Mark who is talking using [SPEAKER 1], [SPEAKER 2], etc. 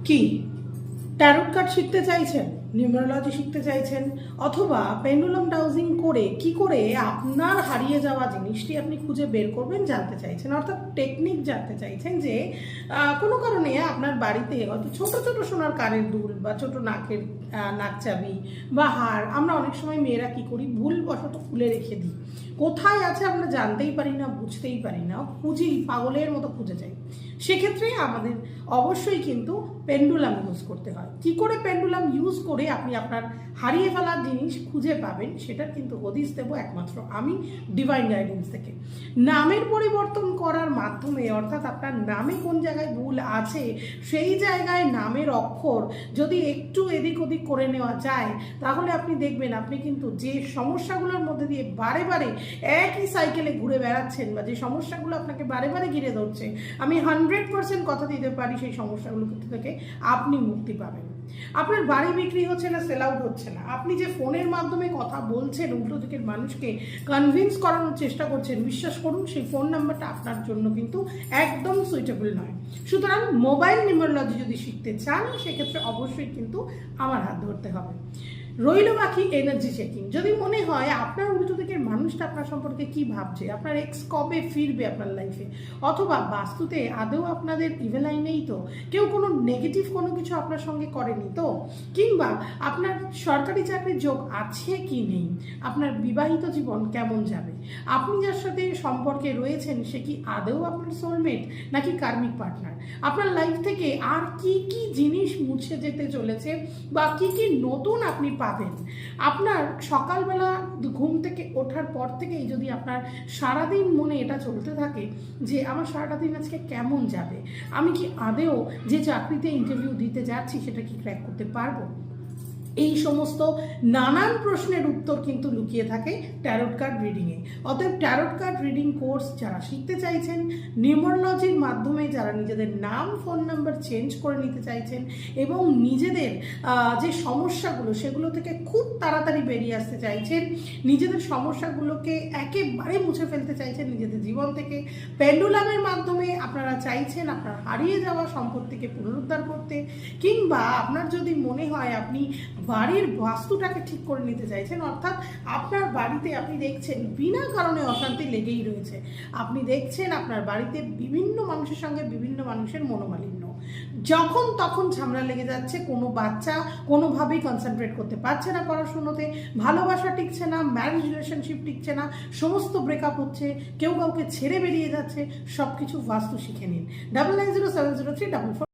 [SPEAKER 1] কি tarot card শিখতে চাইছেন, নিউমেরোলজি শিখতে চাইছেন, অথবা পেন্ডুলাম ডাউজিং করে কি করে আপনার হারিয়ে যাওয়া জিনিসটি আপনি খুঁজে বের করবেন জানতে চাইছেন, অর্থাৎ টেকনিক জানতে চাইছেন যে কোনো কারণে আপনার বাড়িতে হয়তো ছোট ছোট সোনার কানের দুল বা ছোট নাকের নাকচাবি বা হার আমরা অনেক সময় মেয়েরা কি করি ভুলবশত খুলে রেখে দিই, কোথায় আছে আমরা জানতেই পারি না, বুঝতেই পারি না, খুঁজি পাগলের মতো খুঁজে যাই। সেক্ষেত্রে আমাদের অবশ্যই কিন্তু পেন্ডুলাম ইউজ করতে হয়। কি করে পেন্ডুলাম ইউজ করে আপনি আপনার হারিয়ে ফেলার জিনিস খুঁজে পাবেন সেটার কিন্তু হদিশ দেবো একমাত্র আমি ডিভাইন গাইডেন্স থেকে। নামের পরিবর্তন করার মাধ্যমে, অর্থাৎ আপনার নামে কোন জায়গায় ভুল আছে সেই জায়গায় নামের অক্ষর যদি একটু এদিক ওদিক করে নেওয়া যায়, তাহলে আপনি দেখবেন আপনি কিন্তু যে সমস্যাগুলোর মধ্যে দিয়ে বারে বারে একই সাইকেলে ঘুরে বেড়াচ্ছেন বা যে সমস্যাগুলো আপনাকে বারে বারে ঘিরে ধরছে, আমি 100% কথা দিতে পারি সেই সমস্যাগুলো থেকে আপনি মুক্তি পাবেন। আপনার বাড়ি বিক্রি হচ্ছে না, সেল আউট হচ্ছে না, আপনি যে ফোনের মাধ্যমে কথা বলছেন উল্টো দিকের মানুষকে কনভিন্স করানোর চেষ্টা করছেন, বিশ্বাস করুন সেই ফোন নাম্বারটা আপনার জন্য কিন্তু একদম সুইটেবল নয়। সুতরাং মোবাইল নিউমেরোলজি যদি শিখতে চান সেক্ষেত্রে অবশ্যই কিন্তু আমার হাত ধরতে হবে। রইল বাকি এনার্জি চেকিং। যদি মনে হয় আপনার উল্টো দিকের মানুষটা আপনার সম্পর্কে কি ভাবছে, আপনার এক্স কবে ফিরবে আপনার লাইফে, অথবা বাস্তুতে আদৌ আপনাদের ইভেল আই নেই তো, কেউ কোনো নেগেটিভ কোনো কিছু আপনার সঙ্গে করেনি তো, কিংবা আপনার সরকারি চাকরির যোগ আছে কি নেই, আপনার বিবাহিত জীবন কেমন যাবে, আপনি যার সাথে সম্পর্কে রয়েছেন সে কি আদৌ আপনার সোলমেট নাকি কার্মিক পার্টনার, আপনার লাইফ থেকে আর কি কি জিনিস মুছে যেতে চলেছে বা কি কি নতুন আপনি পাবেন। আপনার সকালবেলা ঘুম থেকে ওঠার পর থেকেই যদি আপনার সারাদিন মনে এটা চলতে থাকে যে আমার সারাটা দিন আজকে কেমন যাবে, আমি কি আদেও যে চাকরিতে ইন্টারভিউ দিতে যাচ্ছি সেটা কি ক্র্যাক করতে পারবো, এই সমস্ত নানান প্রশ্নের উত্তর কিন্তু লুকিয়ে থাকে ট্যারোট কার্ড রিডিংয়ে। অতএব ট্যারোট কার্ড রিডিং কোর্স যারা শিখতে চাইছেন, নিউমেরোলজির মাধ্যমে যারা নিজেদের নাম ফোন নাম্বার চেঞ্জ করে নিতে চাইছেন এবং নিজেদের যে সমস্যাগুলো সেগুলো থেকে খুব তাড়াতাড়ি বেরিয়ে আসতে চাইছেন, নিজেদের সমস্যাগুলোকে একেবারে মুছে ফেলতে চাইছেন নিজেদের জীবন থেকে, পেন্ডুলামের মাধ্যমে আপনারা চাইছেন আপনার হারিয়ে যাওয়া সম্পত্তিকে পুনরুদ্ধার করতে, কিংবা আপনার যদি মনে হয় আপনি বাড়ির বাস্তুটাকে ঠিক করে নিতে চাইছেন, অর্থাৎ আপনার বাড়িতে আপনি দেখছেন বিনা কারণে অশান্তি লেগেই রয়েছে, আপনি দেখছেন আপনার বাড়িতে বিভিন্ন মানুষের সঙ্গে বিভিন্ন মানুষের মনোমালিন্য, যখন তখন ঝামেলা লেগে যাচ্ছে, কোনো বাচ্চা কোনোভাবেই কনসেন্ট্রেট করতে পারছে না পড়াশুনোতে, ভালোবাসা টিকছে না, ম্যারেজ রিলেশনশিপ টিকছে না, সমস্ত ব্রেকআপ হচ্ছে, কেউ কাউকে ছেড়ে বেরিয়ে যাচ্ছে, সব কিছু বাস্তু শিখে নিন। 99070344